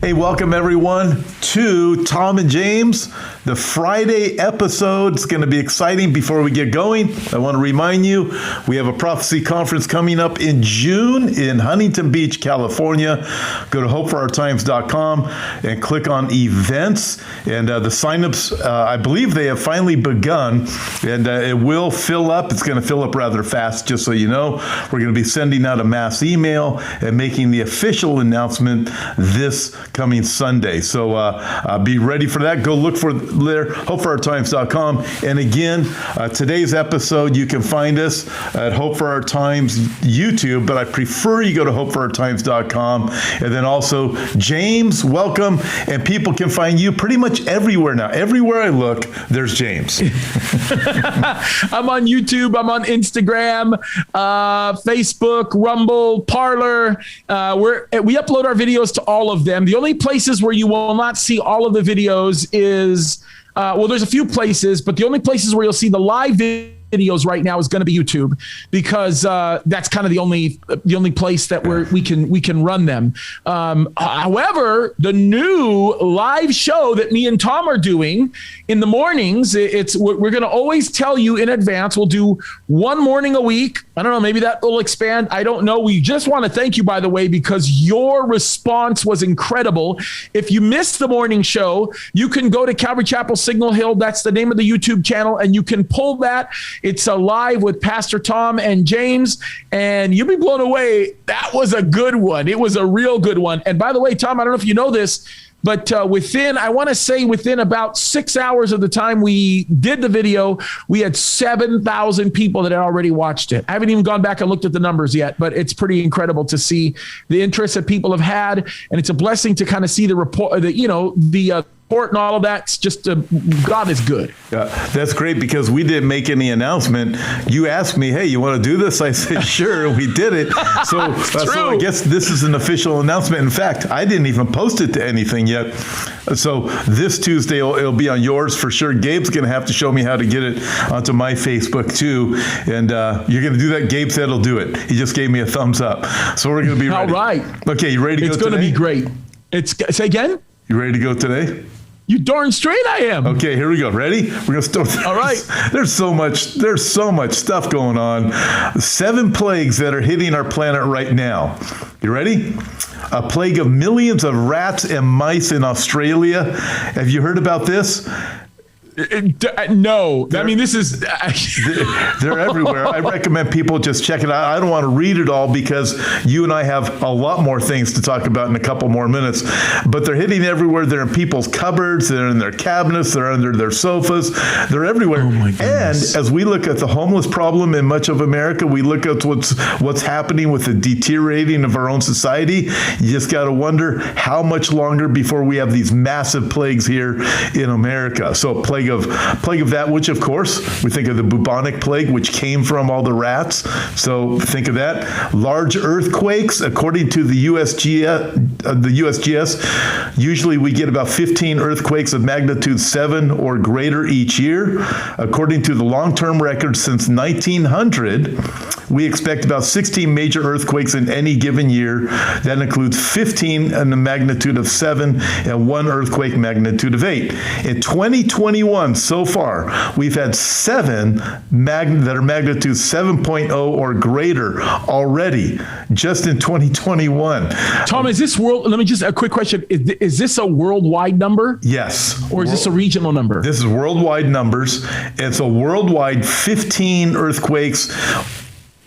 Hey, welcome everyone to Tom and James. The Friday episode is going to be exciting. Before we get going, I want to remind you, we have a prophecy conference coming up in June in Huntington Beach, California. Go to hopeforourtimes.com and click on events. And the signups, I believe they have finally begun, and it will fill up. It's going to fill up rather fast, just so you know. We're going to be sending out a mass email and making the official announcement this coming Sunday. So be ready for that. Go look for there, hopeforourtimes.com. And again, today's episode, you can find us at Hope for Our Times YouTube, but I prefer you go to hopeforourtimes.com. And then also, James, welcome. And people can find you pretty much everywhere now. Everywhere I look, there's James. I'm on YouTube. I'm on Instagram, Facebook, Rumble, Parler. We upload our videos to all of them. The only places where you will not see all of the videos is, there's a few places, but the only places where you'll see the live videos right now is going to be YouTube, because that's kind of the only place that we can run them. However, the new live show that me and Tom are doing in the mornings, we're going to always tell you in advance. We'll do one morning a week. I don't know, maybe that will expand. I don't know. We just want to thank you, by the way, because your response was incredible. If you missed the morning show, you can go to Calvary Chapel Signal Hill. That's the name of the YouTube channel, and you can pull that. It's live with Pastor Tom and James, and you'll be blown away. That was a good one. It was a real good one. And by the way, Tom, I don't know if you know this, but within about 6 hours of the time we did the video, we had 7,000 people that had already watched it. I haven't even gone back and looked at the numbers yet, but it's pretty incredible to see the interest that people have had. And it's a blessing to kind of see the report, the report and all of that. It's just, God is good. That's great, because we didn't make any announcement. You asked me, hey, you want to do this? I said, sure, we did it. So I guess this is an official announcement. In fact, I didn't even post it to anything yet. So this Tuesday, it'll be on yours for sure. Gabe's going to have to show me how to get it onto my Facebook too. And you're going to do that. Gabe said he'll do it. He just gave me a thumbs up. So we're going to be ready. All right. Okay, you ready to go today? It's going to be great. Say again? You ready to go today? You darn straight I am. Okay, here we go. Ready? We're going to start. All right. There's so much stuff going on. 7 plagues that are hitting our planet right now. You ready? A plague of millions of rats and mice in Australia. Have you heard about this? No. I mean, this is... They're everywhere. I recommend people just check it out. I don't want to read it all, because you and I have a lot more things to talk about in a couple more minutes. But they're hitting everywhere. They're in people's cupboards. They're in their cabinets. They're under their sofas. They're everywhere. Oh my goodness. And as we look at the homeless problem in much of America, we look at what's happening with the deteriorating of our own society. You just got to wonder how much longer before we have these massive plagues here in America. So plague of that, which of course we think of the bubonic plague, which came from all the rats. So think of that. Large earthquakes, according to the USGS, usually we get about 15 earthquakes of magnitude 7 or greater each year. According to the long-term record since 1900, we expect about 16 major earthquakes in any given year. That includes 15 in the magnitude of 7 and 1 earthquake magnitude of 8. In 2021, so far, we've had 7 that are magnitude 7.0 or greater already, just in 2021. Tom, is this let me just, a quick question. Is this a worldwide number? Yes. Or is this a regional number? This is worldwide numbers. It's a worldwide 15 earthquakes,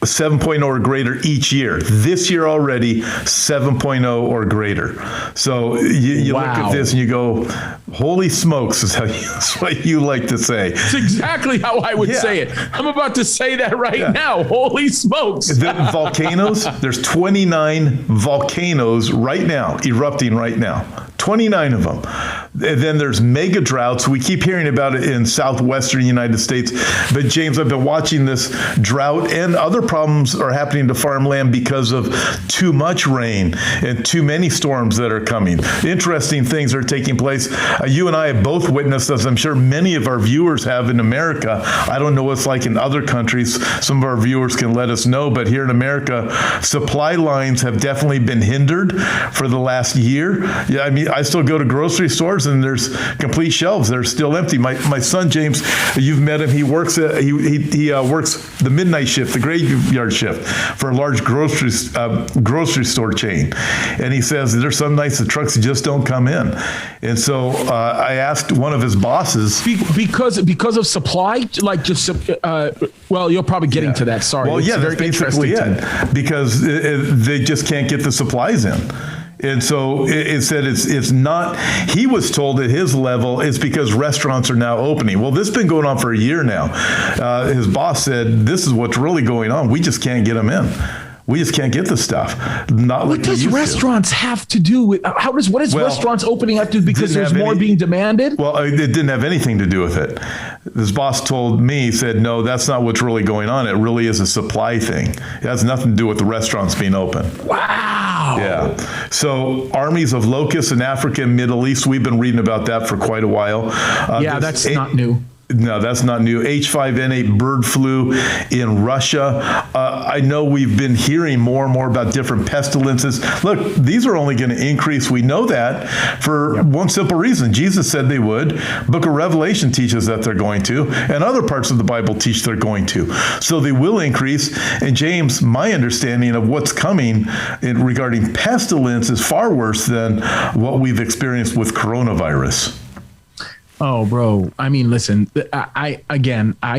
7.0 or greater each year. This year already, 7.0 or greater. So you look at this and you go, holy smokes, that's what you like to say. It's exactly how I would say it. I'm about to say that right now. Holy smokes. The volcanoes, there's 29 volcanoes right now, erupting right now. 29 of them. then there's mega droughts. We keep hearing about it in southwestern United States. But James, I've been watching this drought, and other problems are happening to farmland because of too much rain and too many storms that are coming. Interesting things are taking place. You and I have both witnessed, as I'm sure many of our viewers have in America. I don't know what it's like in other countries. Some of our viewers can let us know, but here in America, supply lines have definitely been hindered for the last year. Yeah, I mean, I still go to grocery stores and there's complete shelves. They're still empty. My son, James, you've met him. He works he works the midnight shift, the graveyard shift for a large grocery store chain. And he says there's some nights the trucks just don't come in. And so I asked one of his bosses. Because of supply, like just, well, you're probably getting to that. Sorry. Well, yeah, that's basically it. Because they just can't get the supplies in. And so it said it's not, he was told at his level it's because restaurants are now opening. Well, this has been going on for a year now. His boss said, this is what's really going on. We just can't get them in. We just can't get the stuff. What does restaurants have to do with, what is restaurants opening up to because there's more being demanded? Well, it didn't have anything to do with it. His boss told me, he said, no, that's not what's really going on. It really is a supply thing. It has nothing to do with the restaurants being open. Wow. Yeah. So armies of locusts in Africa and Middle East, we've been reading about that for quite a while. That's not new. No, that's not new. H5N8 bird flu in Russia. I know we've been hearing more and more about different pestilences. Look, these are only going to increase. We know that for one simple reason. Jesus said they would. Book of Revelation teaches that they're going to, and other parts of the Bible teach they're going to. So they will increase. And James, my understanding of what's coming regarding pestilence is far worse than what we've experienced with coronavirus. Oh, bro. I mean, listen, I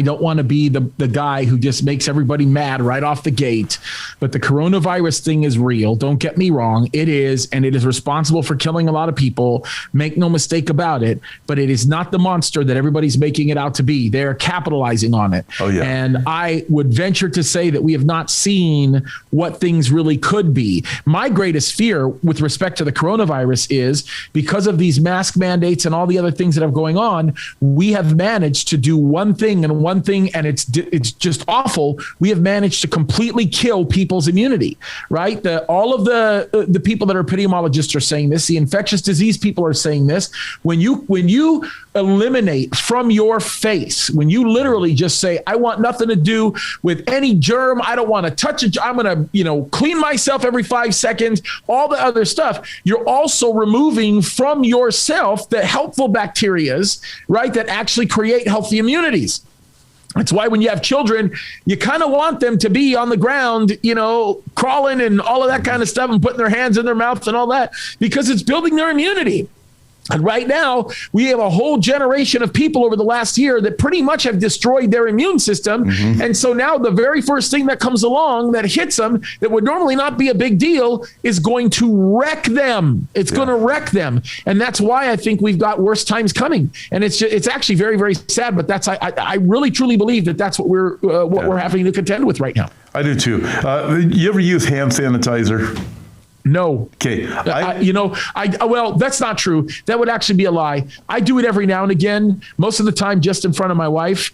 don't want to be the guy who just makes everybody mad right off the gate, but the coronavirus thing is real. Don't get me wrong. It is, and it is responsible for killing a lot of people. Make no mistake about it, but it is not the monster that everybody's making it out to be. They're capitalizing on it. Oh, yeah. And I would venture to say that we have not seen what things really could be. My greatest fear with respect to the coronavirus is because of these mask mandates and all the other things that are going on, we have managed to do one thing, and it's just awful. We have managed to completely kill people's immunity, right? All of the people that are epidemiologists are saying this. The infectious disease people are saying this. When you eliminate from your face, when you literally just say, I want nothing to do with any germ, I don't want to touch it, I'm going to clean myself every 5 seconds, all the other stuff, you're also removing from yourself the helpful bacterias, right, that actually create healthy immunities. That's why when you have children, you kind of want them to be on the ground, crawling and all of that kind of stuff and putting their hands in their mouths and all that, because it's building their immunity. And right now, we have a whole generation of people over the last year that pretty much have destroyed their immune system. Mm-hmm. And so now the very first thing that comes along that hits them that would normally not be a big deal is going to wreck them. It's going to wreck them. And that's why I think we've got worse times coming. And it's actually very, very sad. But I really, truly believe that that's what we're having to contend with right now. I do, too. You ever use hand sanitizer? No. Okay. Well, that's not true. That would actually be a lie. I do it every now and again, most of the time just in front of my wife,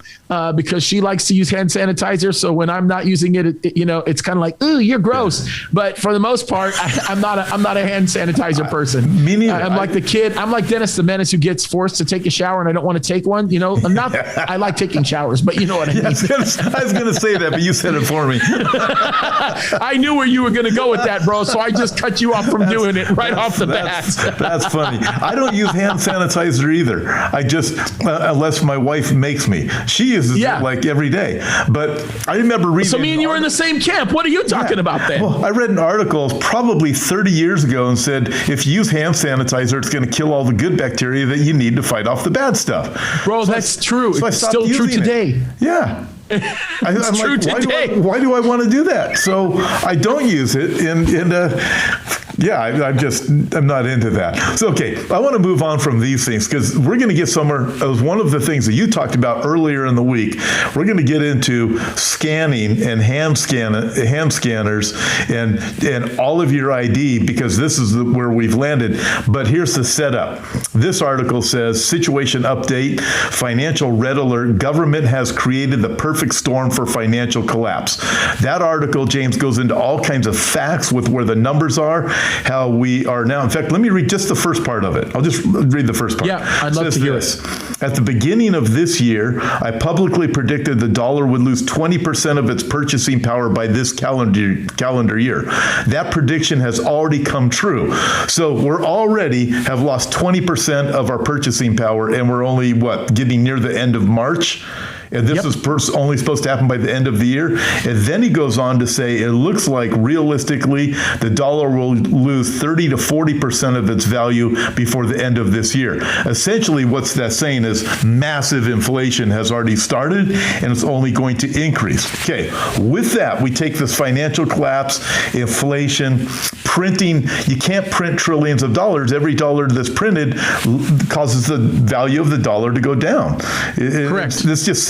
because she likes to use hand sanitizer. So when I'm not using it, it's kind of like, ooh, you're gross. But for the most part, I'm not a hand sanitizer person. Me neither. I'm like the kid. I'm like Dennis the Menace who gets forced to take a shower and I don't want to take one. I'm not. I like taking showers, but you know what I mean. I was going to say that, but you said it for me. I knew where you were going to go with that, bro. So I just cut you off from doing it right off the bat. That's funny. I don't use hand sanitizer either. I just, unless my wife makes me. She uses it like every day. But I remember reading. So me and you were in the same camp. What are you talking about then? Well, I read an article probably 30 years ago and said, if you use hand sanitizer, it's going to kill all the good bacteria that you need to fight off the bad stuff. Bro, that's true. It's still true today. Yeah. I'm like, why do I want to do that? So I don't use it. And Yeah, I'm not into that. So, okay, I want to move on from these things because we're going to get somewhere. It was one of the things that you talked about earlier in the week. We're going to get into scanning and hand scanners and all of your ID because this is where we've landed. But here's the setup. This article says, situation update, financial red alert, government has created the perfect storm for financial collapse. That article, James, goes into all kinds of facts with where the numbers are, how we are now. In fact, let me read just the first part of it. I'll just read the first part. Yeah, I'd love to hear this. At the beginning of this year, I publicly predicted the dollar would lose 20% of its purchasing power by this calendar year. That prediction has already come true. So we're already have lost 20% of our purchasing power, and we're only, getting near the end of March? And this is only supposed to happen by the end of the year. And then he goes on to say, it looks like realistically, the dollar will lose 30 to 40% of its value before the end of this year. Essentially, what's that saying is massive inflation has already started and it's only going to increase. Okay, with that, we take this financial collapse, inflation, printing. You can't print trillions of dollars. Every dollar that's printed causes the value of the dollar to go down. Correct. It's just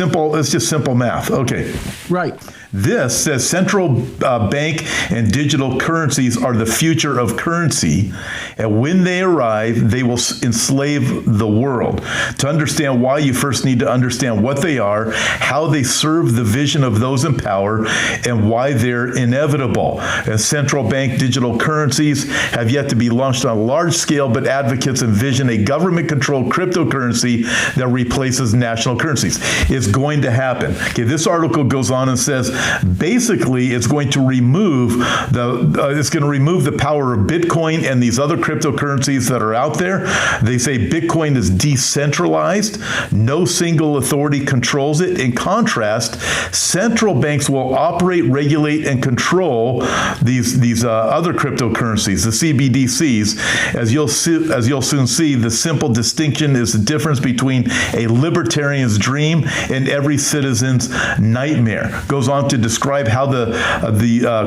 simple math. Okay. Right. This says central bank and digital currencies are the future of currency, and when they arrive, they will enslave the world. To understand why, you first need to understand what they are, how they serve the vision of those in power, and why they're inevitable. And central bank digital currencies have yet to be launched on a large scale, but advocates envision a government-controlled cryptocurrency that replaces national currencies. It's going to happen. Okay, this article goes on and says, basically, it's going to remove the power of Bitcoin and these other cryptocurrencies that are out there. They say Bitcoin is decentralized. No single authority controls it. In contrast, central banks will operate, regulate, and control these other cryptocurrencies, the CBDCs. As you'll soon see, the simple distinction is the difference between a libertarian's dream and every citizen's nightmare. Goes on to describe how the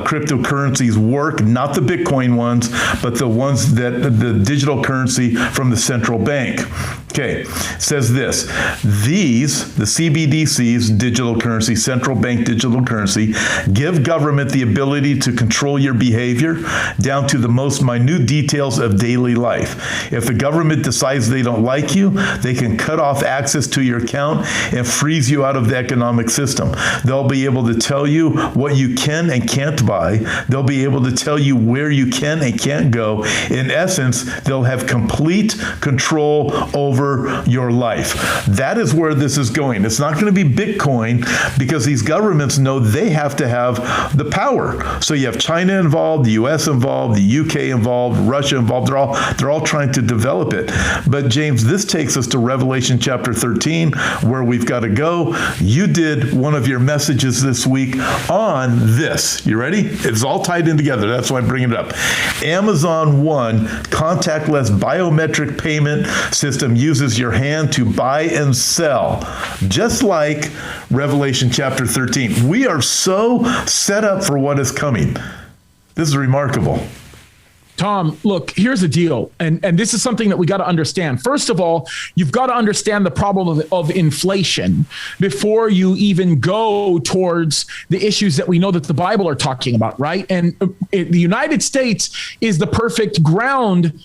cryptocurrencies work, not the Bitcoin ones, but the ones that the digital currency from the central bank. Okay, says this, the CBDCs, digital currency, central bank digital currency, give government the ability to control your behavior down to the most minute details of daily life. If the government decides they don't like you, they can cut off access to your account and freeze you out of the economic system. They'll be able to tell you what you can and can't buy. They'll be able to tell you where you can and can't go. In essence, they'll have complete control over your life. That is where this is going. It's not going to be Bitcoin because these governments know they have to have the power. So you have China involved, the US involved, the UK involved, Russia involved. They're all trying to develop it. But James, this takes us to Revelation chapter 13, where we've got to go. You did one of your messages this week on this. You ready? It's all tied in together. That's why I'm bringing it up. Amazon One contactless biometric payment system uses your hand to buy and sell, just like Revelation chapter 13. We are so set up for what is coming. This is remarkable. Tom, look, here's the deal. And this is something that we got to understand. First of all, you've got to understand the problem of inflation before you even go towards the issues that we know that the Bible are talking about, right? And the United States is the perfect ground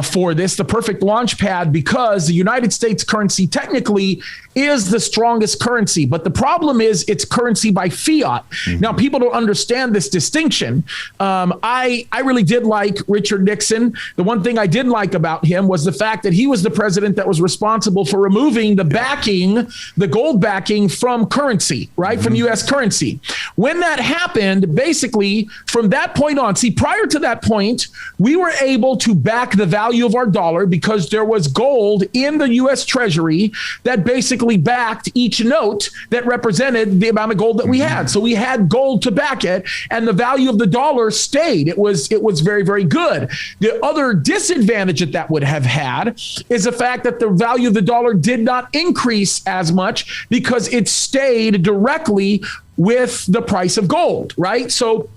for this, the perfect launch pad, because the United States currency technically is the strongest currency. But the problem is it's currency by fiat. Mm-hmm. Now, people don't understand this distinction. I really did like Richard Nixon. The one thing I didn't like about him was the fact that he was the president that was responsible for removing the backing, the gold backing from currency, right? Mm-hmm. From U.S. currency. When that happened, basically from that point on, prior to that point, we were able to back the value of our dollar because there was gold in the U.S. Treasury that basically backed each note that represented the amount of gold that we had. So we had gold to back it, and the value of the dollar stayed. It was very, very good. The other disadvantage that would have had is the fact that the value of the dollar did not increase as much because it stayed directly with the price of gold, right? So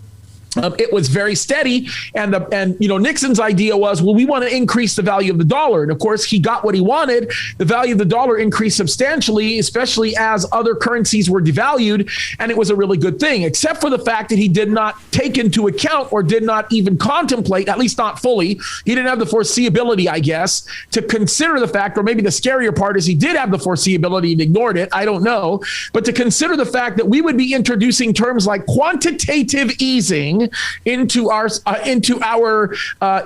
It was very steady, and Nixon's idea was, well, we want to increase the value of the dollar, and of course he got what he wanted. The value of the dollar increased substantially, especially as other currencies were devalued, and it was a really good thing, except for the fact that he did not take into account or did not even contemplate, at least not fully. He didn't have the foreseeability, I guess, to consider the fact, or maybe the scarier part is he did have the foreseeability and ignored it. I don't know, but to consider the fact that we would be introducing terms like quantitative easing into our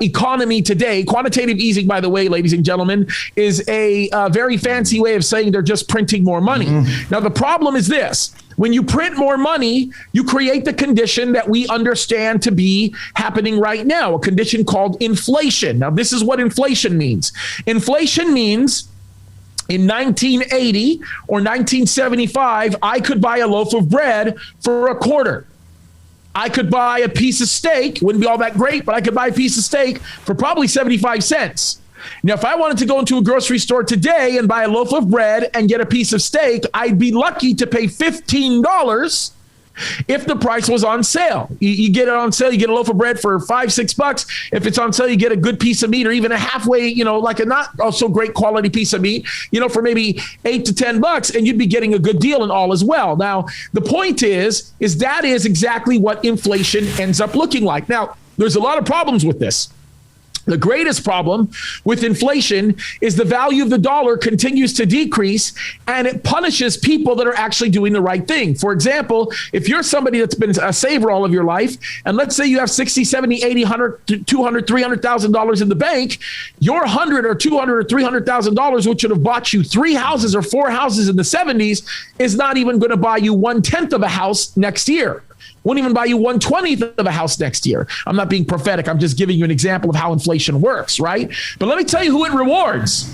economy today. Quantitative easing, by the way, ladies and gentlemen, is a very fancy way of saying they're just printing more money. Now, the problem is this. When you print more money, you create the condition that we understand to be happening right now, a condition called inflation. Now, this is what inflation means. Inflation means in 1980 or 1975, I could buy a loaf of bread for a quarter. I could buy a piece of steak, wouldn't be all that great, but I could buy a piece of steak for probably 75 cents. Now, if I wanted to go into a grocery store today and buy a loaf of bread and get a piece of steak, I'd be lucky to pay $15 if the price was on sale. You get it on sale, you get a loaf of bread for $5-6. If it's on sale, you get a good piece of meat, or even a halfway, like a not so great quality piece of meat, for maybe $8 to $10, and you'd be getting a good deal and all as well. Now, the point is that is exactly what inflation ends up looking like. Now, there's a lot of problems with this. The greatest problem with inflation is the value of the dollar continues to decrease, and it punishes people that are actually doing the right thing. For example, if you're somebody that's been a saver all of your life, and let's say you have $60, $70, $80, $100, $200, $300,000 in the bank, your $100 or $200 or $300,000, which would have bought you 3 houses or 4 houses in the 70s, is not even going to buy you 1/10 of a house next year. Won't even buy you 1/20 of a house next year. I'm not being prophetic. I'm just giving you an example of how inflation works, right? But let me tell you who it rewards.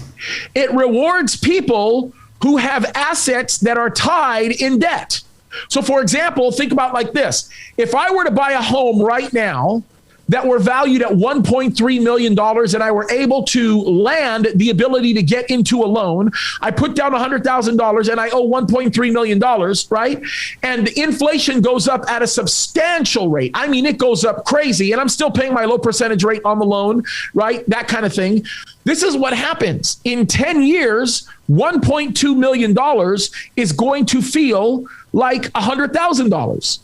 It rewards people who have assets that are tied in debt. So, for example, think about like this. If I were to buy a home right now that were valued at $1.3 million and I were able to land the ability to get into a loan, I put down $100,000 and I owe $1.3 million, right? And inflation goes up at a substantial rate. I mean, it goes up crazy, and I'm still paying my low percentage rate on the loan, right? That kind of thing. This is what happens. In 10 years, $1.2 million is going to feel like $100,000.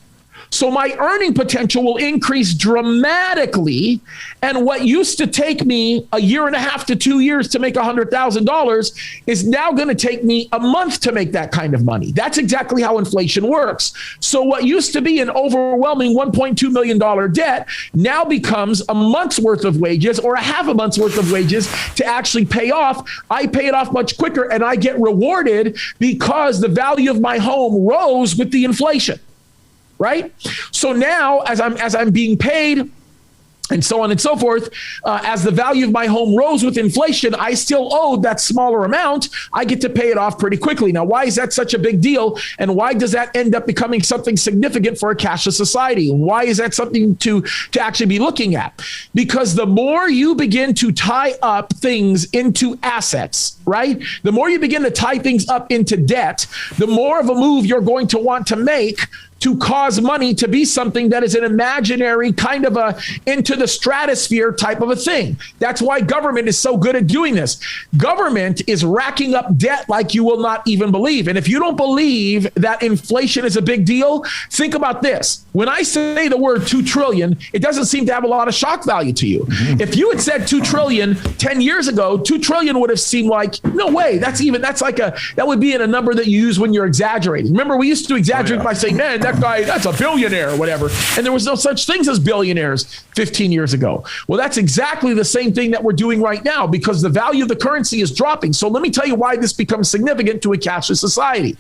So my earning potential will increase dramatically. And what used to take me a year and a half to 2 years to make $100,000 is now going to take me a month to make that kind of money. That's exactly how inflation works. So what used to be an overwhelming $1.2 million debt now becomes a month's worth of wages or a half a month's worth of wages to actually pay off. I pay it off much quicker, and I get rewarded because the value of my home rose with the inflation. Right? So now, as I'm being paid, and so on and so forth, as the value of my home rose with inflation, I still owed that smaller amount. I get to pay it off pretty quickly. Now, why is that such a big deal? And why does that end up becoming something significant for a cashless society? Why is that something to actually be looking at? Because the more you begin to tie up things into assets, right? The more you begin to tie things up into debt, the more of a move you're going to want to make to cause money to be something that is an imaginary kind of a into the stratosphere type of a thing. That's why government is so good at doing this. Government is racking up debt like you will not even believe. And if you don't believe that inflation is a big deal, think about this. When I say the word 2 trillion, it doesn't seem to have a lot of shock value to you. Mm-hmm. If you had said 2 trillion 10 years ago, 2 trillion would have seemed like, no way, that would be in a number that you use when you're exaggerating. Remember, we used to exaggerate by saying, man, that guy, that's a billionaire or whatever. And there was no such things as billionaires 15 years ago. Well, that's exactly the same thing that we're doing right now because the value of the currency is dropping. So let me tell you why this becomes significant to a cashless society.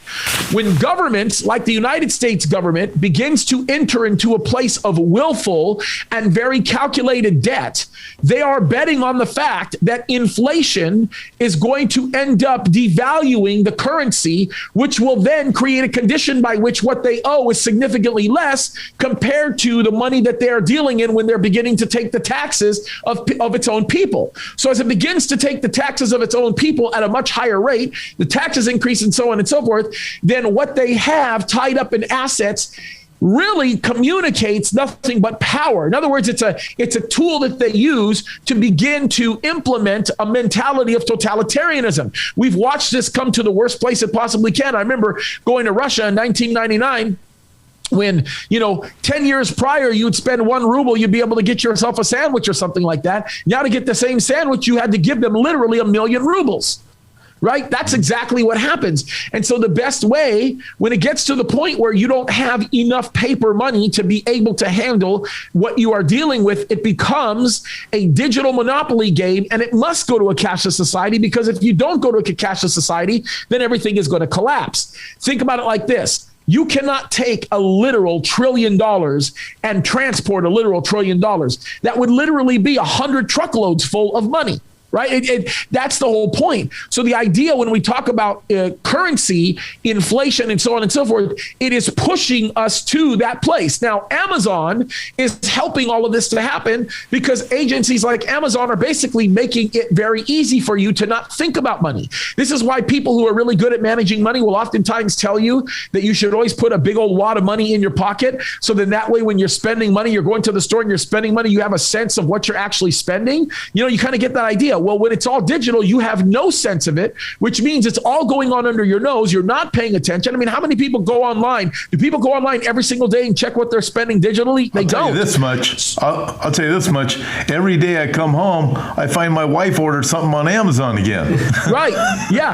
When governments like the United States government begins to enter into a place of willful and very calculated debt, they are betting on the fact that inflation is going to end up devaluing the currency, which will then create a condition by which what they owe is significantly less compared to the money that they are dealing in when they're beginning to take the taxes of its own people. So as it begins to take the taxes of its own people at a much higher rate, the taxes increase and so on and so forth, then what they have tied up in assets really communicates nothing but power. In other words, it's a tool that they use to begin to implement a mentality of totalitarianism. We've watched this come to the worst place it possibly can. I remember going to Russia in 1999. When, 10 years prior, you'd spend 1 ruble, you'd be able to get yourself a sandwich or something like that. Now to get the same sandwich, you had to give them literally 1 million rubles. Right? That's exactly what happens. And so the best way, when it gets to the point where you don't have enough paper money to be able to handle what you are dealing with, it becomes a digital monopoly game, and it must go to a cashless society, because if you don't go to a cashless society, then everything is going to collapse. Think about it like this. You cannot take a literal $1 trillion and transport a literal $1 trillion. That would literally be 100 truckloads full of money. Right? That's the whole point. So the idea when we talk about currency, inflation, and so on and so forth, it is pushing us to that place. Now, Amazon is helping all of this to happen because agencies like Amazon are basically making it very easy for you to not think about money. This is why people who are really good at managing money will oftentimes tell you that you should always put a big old wad of money in your pocket. So then that way, when you're spending money, you're going to the store and you're spending money, you have a sense of what you're actually spending. You kind of get that idea. Well, when it's all digital, you have no sense of it, which means it's all going on under your nose. You're not paying attention. I mean, how many people go online? Do people go online every single day and check what they're spending digitally? They don't. I'll tell you this much. Every day I come home, I find my wife ordered something on Amazon again. Right. Yeah.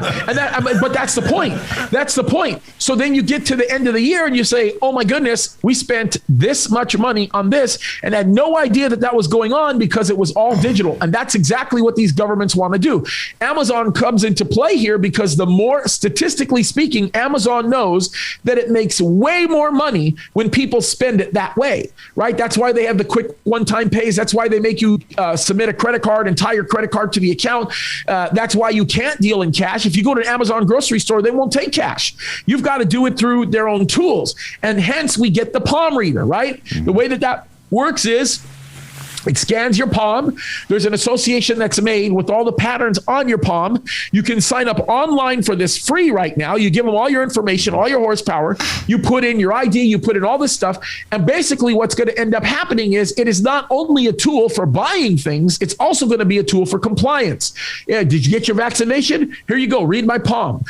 But that's the point. That's the point. So then you get to the end of the year and you say, oh my goodness, we spent this much money on this and had no idea that was going on because it was all digital. And that's exactly what these governments want to do. Amazon comes into play here because the more, statistically speaking, Amazon knows that it makes way more money when people spend it that way, right? That's why they have the quick one-time pays. That's why they make you submit a credit card and tie your credit card to the account. That's why you can't deal in cash. If you go to an Amazon grocery store, they won't take cash. You've got to do it through their own tools. And hence we get the palm reader, right? Mm-hmm. The way that works is it scans your palm. There's an association that's made with all the patterns on your palm. You can sign up online for this free right now. You give them all your information, all your horsepower. You put in your ID, you put in all this stuff. And basically what's going to end up happening is it is not only a tool for buying things, it's also going to be a tool for compliance. Yeah, did you get your vaccination? Here you go. Read my palm.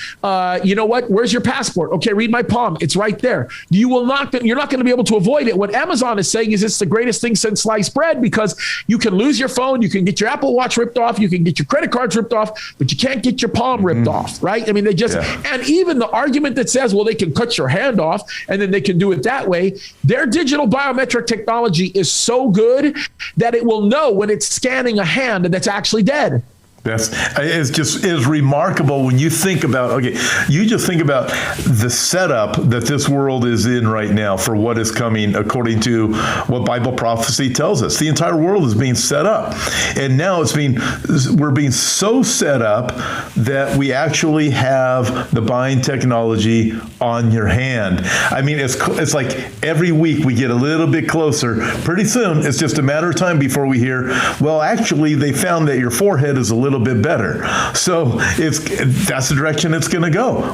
You know what? Where's your passport? Okay, read my palm. It's right there. You're not going to be able to avoid it. What Amazon is saying is it's the greatest thing since sliced bread, because you can lose your phone, you can get your Apple Watch ripped off, you can get your credit cards ripped off, but you can't get your palm ripped off, right? I mean, and even the argument that says, well, they can cut your hand off and then they can do it that way. Their digital biometric technology is so good that it will know when it's scanning a hand that's actually dead. It's remarkable when you think about, you just think about the setup that this world is in right now for what is coming according to what Bible prophecy tells us. The entire world is being set up. And now we're being so set up that we actually have the buying technology on your hand. I mean, it's like every week we get a little bit closer. Pretty soon, it's just a matter of time before we hear, well, actually, they found that your forehead is a little bit better. So that's the direction it's going to go.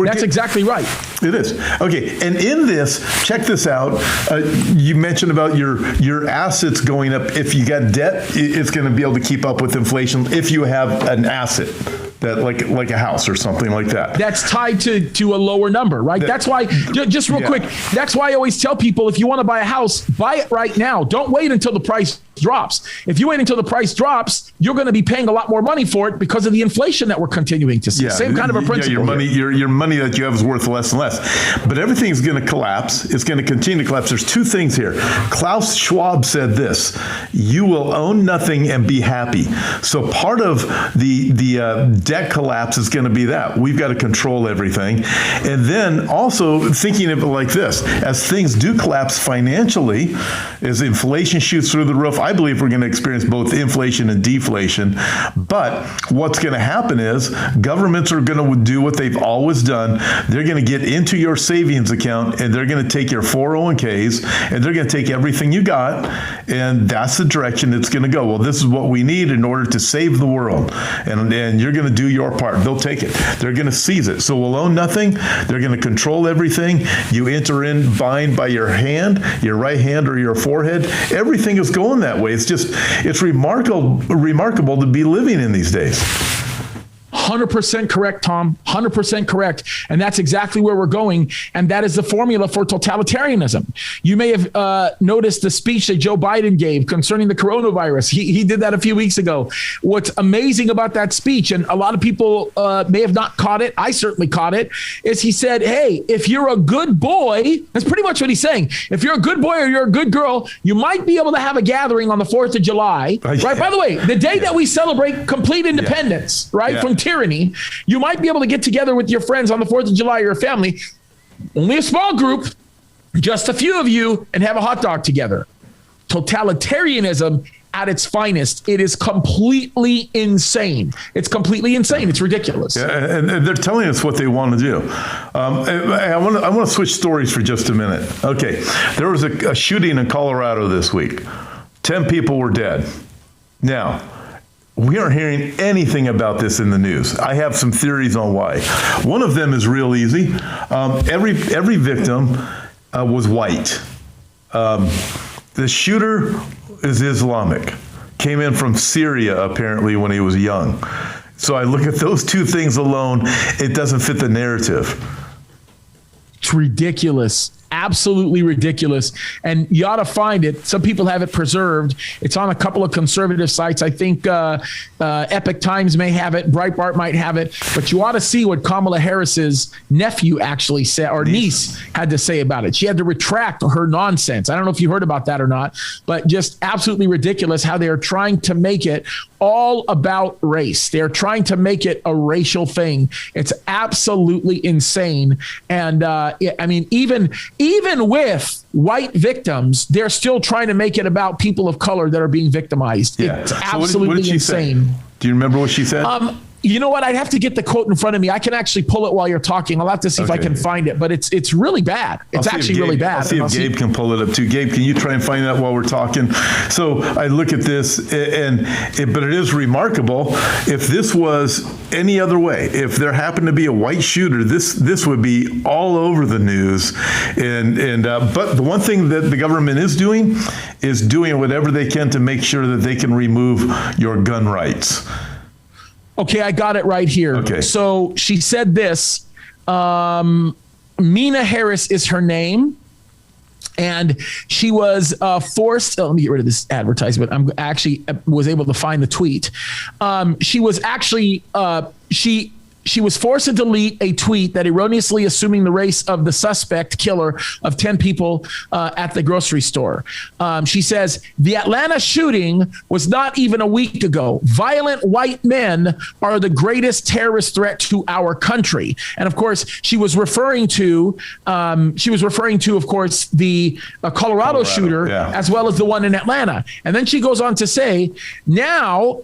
That's exactly right. It is. Okay. And in this, check this out. You mentioned about your assets going up. If you got debt, it's going to be able to keep up with inflation if you have an asset that like a house or something like that. That's tied to a lower number, right? That's why, just real quick, that's why I always tell people, if you want to buy a house, buy it right now. Don't wait until the price drops. If you wait until the price drops, you're going to be paying a lot more money for it because of the inflation that we're continuing to see. Yeah, same kind of a principle. Your money that you have is worth less and less. But everything's going to collapse. It's going to continue to collapse. There's two things here. Klaus Schwab said this: "You will own nothing and be happy." So part of the debt collapse is going to be that we've got to control everything, and then also thinking of it like this: as things do collapse financially, as inflation shoots through the roof. I believe we're going to experience both inflation and deflation. But what's going to happen is governments are going to do what they've always done. They're going to get into your savings account, and they're going to take your 401ks, and they're going to take everything you got, and that's the direction it's going to go. Well, this is what we need in order to save the world, and you're going to do your part. They'll take it. They're going to seize it. So we'll own nothing. They're going to control everything. You enter in bind by your hand, your right hand or your forehead. Everything is going that way. It's remarkable to be living in these days. 100% correct, Tom. 100% correct. And that's exactly where we're going. And that is the formula for totalitarianism. You may have noticed the speech that Joe Biden gave concerning the coronavirus. He did that a few weeks ago. What's amazing about that speech, and a lot of people may have not caught it, I certainly caught it, is he said, hey, if you're a good boy, that's pretty much what he's saying. If you're a good boy or you're a good girl, you might be able to have a gathering on the 4th of July. Right? By the way, the day that we celebrate complete independence, right, from tyranny, you might be able to get together with your friends on the 4th of July or your family, only a small group, just a few of you, and have a hot dog together. Totalitarianism at its finest. It is completely insane. It's completely insane. It's ridiculous. Yeah, and they're telling us what they want to do. I want to switch stories for just a minute. Okay, there was a shooting in Colorado this week. 10 people were dead. Now, we aren't hearing anything about this in the news. I have some theories on why. One of them is real easy. Every victim was white. The shooter is Islamic. Came in from Syria, apparently, when he was young. So I look at those two things alone, it doesn't fit the narrative. It's ridiculous. Absolutely ridiculous. And you ought to find it. Some people have it preserved. It's on a couple of conservative sites. I think Epic Times may have it. Breitbart might have it. But you ought to see what Kamala Harris's nephew actually said, or niece had to say about it. She had to retract her nonsense. I don't know if you heard about that or not, but just absolutely ridiculous how they are trying to make it all about race. They're trying to make it a racial thing. It's absolutely insane. And I mean, even with white victims, they're still trying to make it about people of color that are being victimized. Yeah. It's absolutely what did she insane. Say? Do you remember what she said? You know what? I'd have to get the quote in front of me. I can actually pull it while you're talking. I'll have to see if I can find it, but it's really bad. It's actually really bad. I'll see if Gabe can pull it up too. Gabe, can you try and find that while we're talking? So I look at this, but it is remarkable. If this was any other way, if there happened to be a white shooter, this would be all over the news. But the one thing that the government is doing whatever they can to make sure that they can remove your gun rights. Okay, I got it right here. Okay. So she said this, Mina Harris is her name, and she was forced, let me get rid of this advertisement. I'm actually was able to find the tweet. She was actually, she was forced to delete a tweet that erroneously assuming the race of the suspect killer of 10 people at the grocery store. She says, the Atlanta shooting was not even a week ago. Violent white men are the greatest terrorist threat to our country. And of course, she was referring to, of course, the Colorado shooter, as well as the one in Atlanta. And then she goes on to say, now,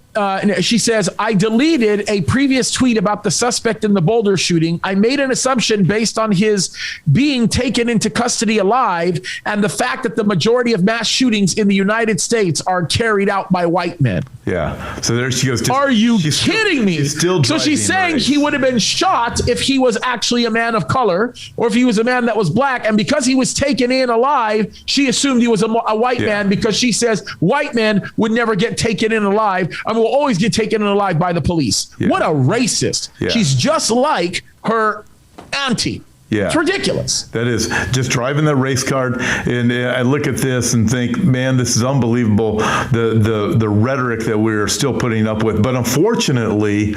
she says, I deleted a previous tweet about the suspect in the Boulder shooting. I made an assumption based on his being taken into custody alive and the fact that the majority of mass shootings in the United States are carried out by white men. Yeah. So there she goes. Are you kidding me? So she's saying he would have been shot if he was actually a man of color or if he was a man that was black. And because he was taken in alive, she assumed he was a white man because she says white men would never get taken in alive and will always get taken in alive by the police. Yeah. What a racist. Yeah. She's just like her auntie. Yeah. It's ridiculous. That is just driving the race card. And I look at this and think, man, this is unbelievable. The rhetoric that we're still putting up with. But unfortunately,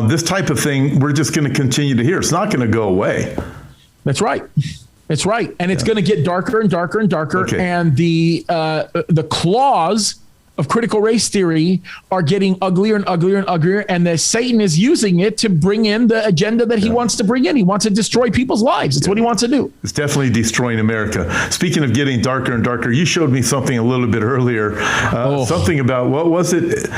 this type of thing, we're just going to continue to hear. It's not going to go away. That's right. It's right. And it's going to get darker and darker and darker. Okay. And the claws of critical race theory are getting uglier and uglier and uglier, and that Satan is using it to bring in the agenda that he wants to bring in. He wants to destroy people's lives. It's what he wants to do. It's definitely destroying America. Speaking of getting darker and darker, you showed me something a little bit earlier, something about, what was it?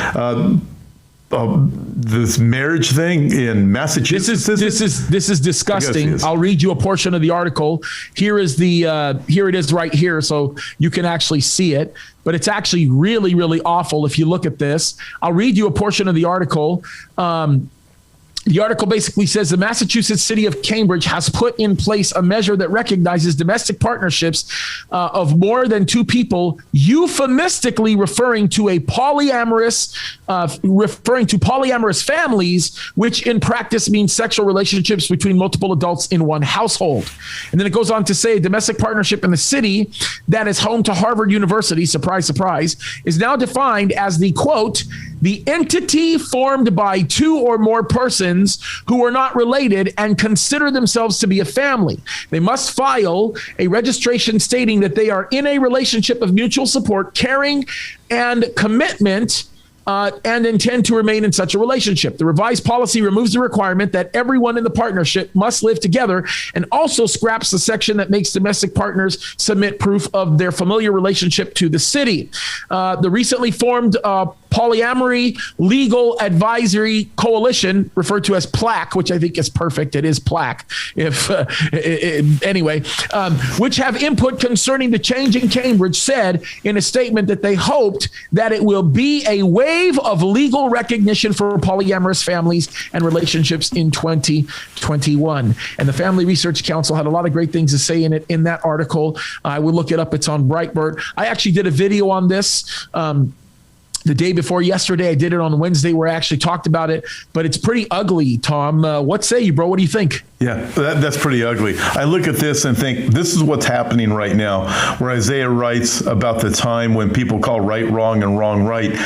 This marriage thing in Massachusetts. This is disgusting. I'll read you a portion of the article. Here it is right here, so you can actually see it. But it's actually really, really awful if you look at this. I'll read you a portion of the article. The article basically says the Massachusetts city of Cambridge has put in place a measure that recognizes domestic partnerships of more than two people, euphemistically referring to polyamorous families, which in practice means sexual relationships between multiple adults in one household. And then it goes on to say domestic partnership in the city that is home to Harvard University, surprise, surprise, is now defined as the, quote, the entity formed by two or more persons who are not related and consider themselves to be a family. They must file a registration stating that they are in a relationship of mutual support, caring, and commitment, and intend to remain in such a relationship. The revised policy removes the requirement that everyone in the partnership must live together, and also scraps the section that makes domestic partners submit proof of their familiar relationship to the city. The recently formed Polyamory Legal Advisory Coalition, referred to as PLAC, which I think is perfect. It is PLAC. Anyway, which have input concerning the change in Cambridge, said in a statement that they hoped that it will be a wave of legal recognition for polyamorous families and relationships in 2021. And the Family Research Council had a lot of great things to say in that article. I will look it up. It's on Breitbart. I actually did a video on this the day before yesterday. I did it on Wednesday where I actually talked about it, but it's pretty ugly, Tom. What say you, bro? What do you think? Yeah, that's pretty ugly. I look at this and think, this is what's happening right now, where Isaiah writes about the time when people call right wrong and wrong right.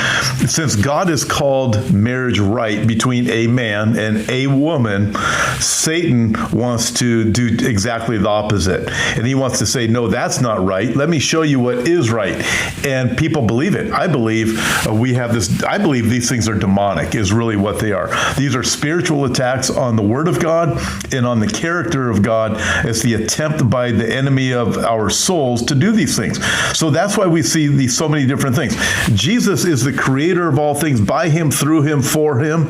Since God has called marriage right between a man and a woman, Satan wants to do exactly the opposite. And he wants to say, no, that's not right. Let me show you what is right. And people believe it. I believe I believe these things are demonic, is really what they are. These are spiritual attacks on the Word of God and on the character of God, as the attempt by the enemy of our souls to do these things. So that's why we see so many different things. Jesus is the creator of all things. By him, through him, for him,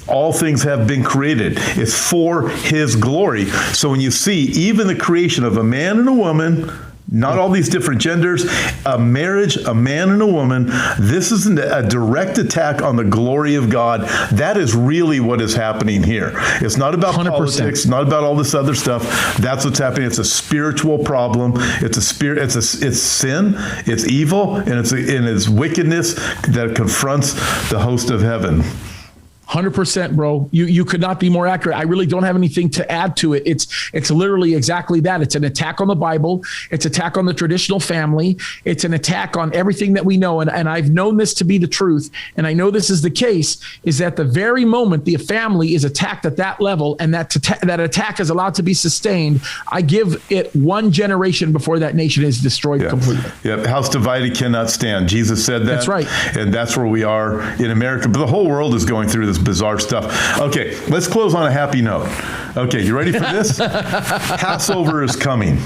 all things have been created. It's for his glory. So when you see even the creation of a man and a woman, not all these different genders, a marriage, a man and a woman, this is a direct attack on the glory of God. That is really what is happening here. It's not about 100%. Politics, not about all this other stuff. That's what's happening. It's a spiritual problem. It's sin, it's evil, and it's wickedness that confronts the host of heaven. 100%, bro. You could not be more accurate. I really don't have anything to add to it. It's literally exactly that. It's an attack on the Bible. It's an attack on the traditional family. It's an attack on everything that we know. And I've known this to be the truth. And I know this is the case, is that the very moment the family is attacked at that level and that attack is allowed to be sustained, I give it one generation before that nation is destroyed completely. Yeah, house divided cannot stand. Jesus said that. That's right. And that's where we are in America. But the whole world is going through this bizarre stuff. Okay, let's close on a happy note. Okay, you ready for this? Passover is coming.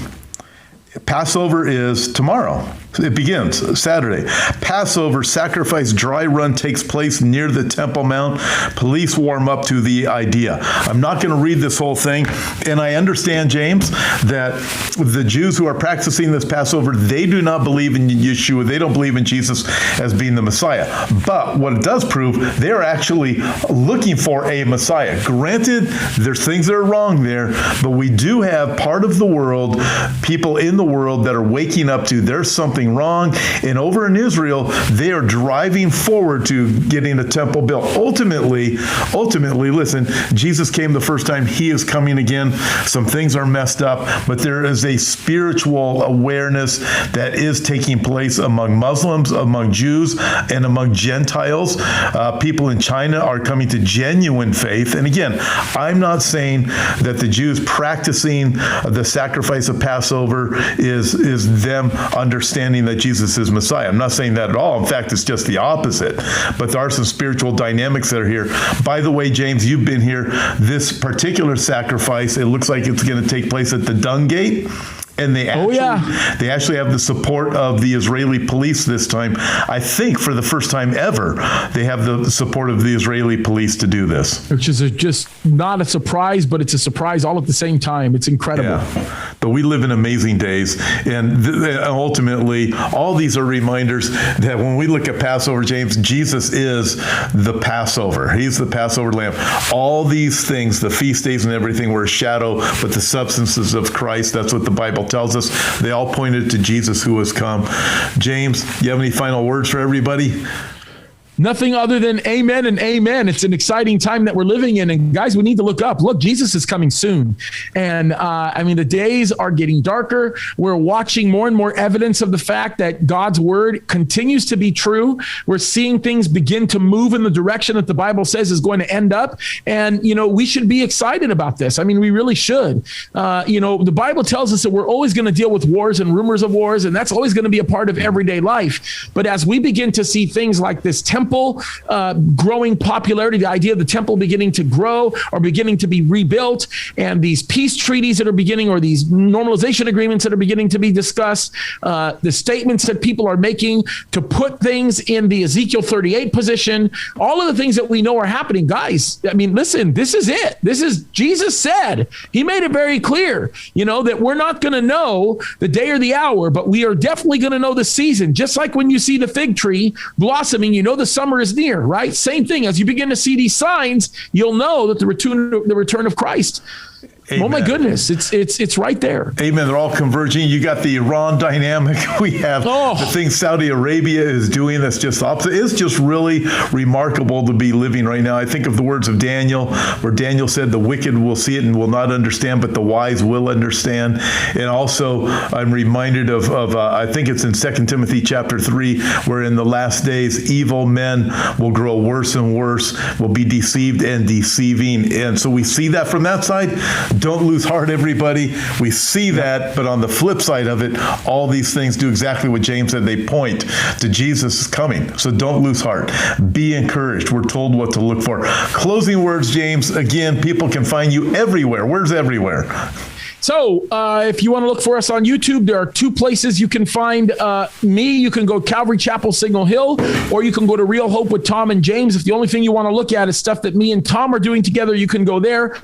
Passover is tomorrow. It begins Saturday. Passover sacrifice dry run takes place near the Temple Mount. Police warm up to the idea. I'm not going to read this whole thing. And I understand, James, that the Jews who are practicing this Passover, they do not believe in Yeshua. They don't believe in Jesus as being the Messiah. But what it does prove, they're actually looking for a Messiah. Granted, there's things that are wrong there, but we do have part of the world, people in the world that are waking up to there's something wrong. And over in Israel, they are driving forward to getting a temple built. Ultimately, listen, Jesus came the first time. He is coming again. Some things are messed up, but there is a spiritual awareness that is taking place among Muslims, among Jews, and among Gentiles. People in China are coming to genuine faith. And again, I'm not saying that the Jews practicing the sacrifice of Passover is them understanding understanding that Jesus is Messiah. I'm not saying that at all. In fact, it's just the opposite. But there are some spiritual dynamics that are here. By the way, James, you've been here. This particular sacrifice, it looks like it's going to take place at the Dung Gate. And they actually have the support of the Israeli police this time. I think for the first time ever, they have the support of the Israeli police to do this. Which is just not a surprise, but it's a surprise all at the same time. It's incredible. Yeah. But we live in amazing days. And ultimately, all these are reminders that when we look at Passover, James, Jesus is the Passover. He's the Passover lamb. All these things, the feast days and everything, were a shadow, but the substances of Christ, that's what the Bible tells us. They all pointed to Jesus who has come. James, you have any final words for everybody? Nothing other than amen and amen. It's an exciting time that we're living in. And guys, we need to look up. Look, Jesus is coming soon. And the days are getting darker. We're watching more and more evidence of the fact that God's word continues to be true. We're seeing things begin to move in the direction that the Bible says is going to end up. And, we should be excited about this. We really should. The Bible tells us that we're always going to deal with wars and rumors of wars, and that's always going to be a part of everyday life. But as we begin to see things like this temple growing popularity, the idea of the temple beginning to grow or beginning to be rebuilt, and these peace treaties that are beginning, or these normalization agreements that are beginning to be discussed, the statements that people are making to put things in the Ezekiel 38 position, all of the things that we know are happening. Guys, listen, this is it. This is, Jesus said, he made it very clear, that we're not going to know the day or the hour, but we are definitely going to know the season. Just like when you see the fig tree blossoming, the summer is near, right? Same thing. As you begin to see these signs, you'll know that the return of Christ. Amen. Oh my goodness, it's right there. Amen. They're all converging. You got the Iran dynamic. We have the thing Saudi Arabia is doing that's just opposite. It's just really remarkable to be living right now. I think of the words of Daniel, where Daniel said, the wicked will see it and will not understand, but the wise will understand. And also, I'm reminded of I think it's in 2 Timothy chapter 3, where in the last days, evil men will grow worse and worse, will be deceived and deceiving. And so we see that from that side. Don't lose heart, everybody. We see that, but on the flip side of it, all these things do exactly what James said. They point to Jesus coming. So don't lose heart. Be encouraged. We're told what to look for. Closing words, James. Again, people can find you everywhere. Where's everywhere? So if you want to look for us on YouTube, there are two places you can find me. You can go Calvary Chapel Signal Hill, or you can go to Real Hope with Tom and James. If the only thing you want to look at is stuff that me and Tom are doing together, you can go there.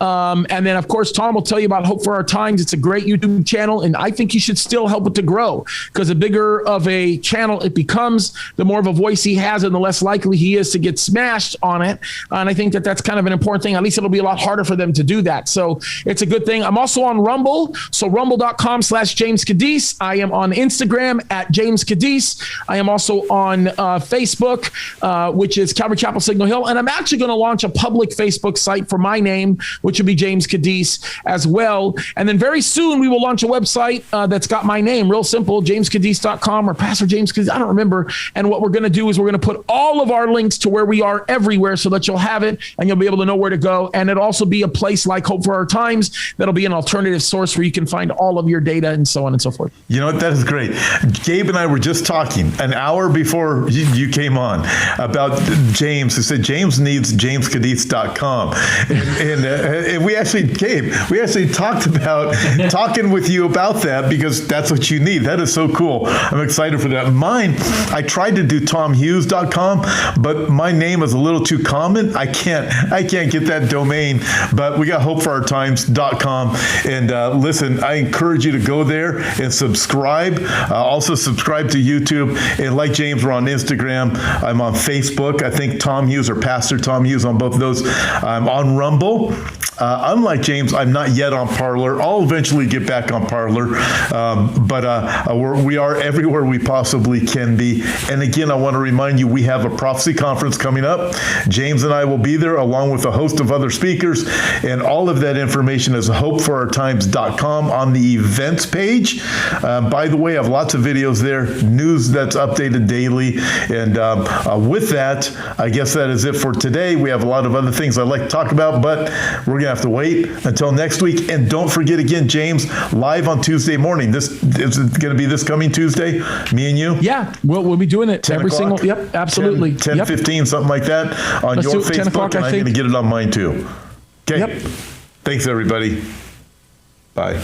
And then, of course, Tom will tell you about Hope for Our Times. It's a great YouTube channel, and I think you should still help it to grow, because the bigger of a channel it becomes, the more of a voice he has, and the less likely he is to get smashed on it. And I think that that's kind of an important thing. At least it'll be a lot harder for them to do that. So it's a good thing. I'm also on Rumble. So rumble.com/James Cadiz. I am on Instagram at James Cadiz. I am also on Facebook, which is Calvary Chapel Signal Hill. And I'm actually going to launch a public Facebook site for my name, which will be James Cadiz as well. And then very soon we will launch a website that's got my name, real simple, jamescadiz.com or Pastor James Cadiz. I don't remember. And what we're going to do is we're going to put all of our links to where we are everywhere, so that you'll have it and you'll be able to know where to go. And it'll also be a place like Hope for Our Times that'll be an alternative source where you can find all of your data and so on and so forth. You know what? That is great. Gabe and I were just talking an hour before you came on about James, who said James needs jamescadiz.com. And we actually, Gabe, talked about talking with you about that, because that's what you need. That is so cool. I'm excited for that. Mine, I tried to do tomhughes.com, but my name is a little too common. I can't get that domain, but we got hopeforourtimes.com. And listen, I encourage you to go there and subscribe. Also subscribe to YouTube. And like James, we're on Instagram. I'm on Facebook. I think Tom Hughes or Pastor Tom Hughes on both of those. I'm on Rumble. Unlike James, I'm not yet on Parler. I'll eventually get back on Parler. But we are everywhere we possibly can be. And again, I want to remind you, we have a prophecy conference coming up. James and I will be there along with a host of other speakers. And all of that information is Hope for Our wsrtimes.com on the events page. By the way, I have lots of videos there, news that's updated daily. And with that, I guess that is it for today. We have a lot of other things I'd like to talk about, but we're going to have to wait until next week. And don't forget again, James, live on Tuesday morning. This is going to be this coming Tuesday, me and you? Yeah, we'll be doing it every single, yep, absolutely. 10:15, something like that on Let's your do it 10 Facebook, o'clock, and I I'm going to think. get it on mine too. Okay. Yep. Thanks, everybody. Bye.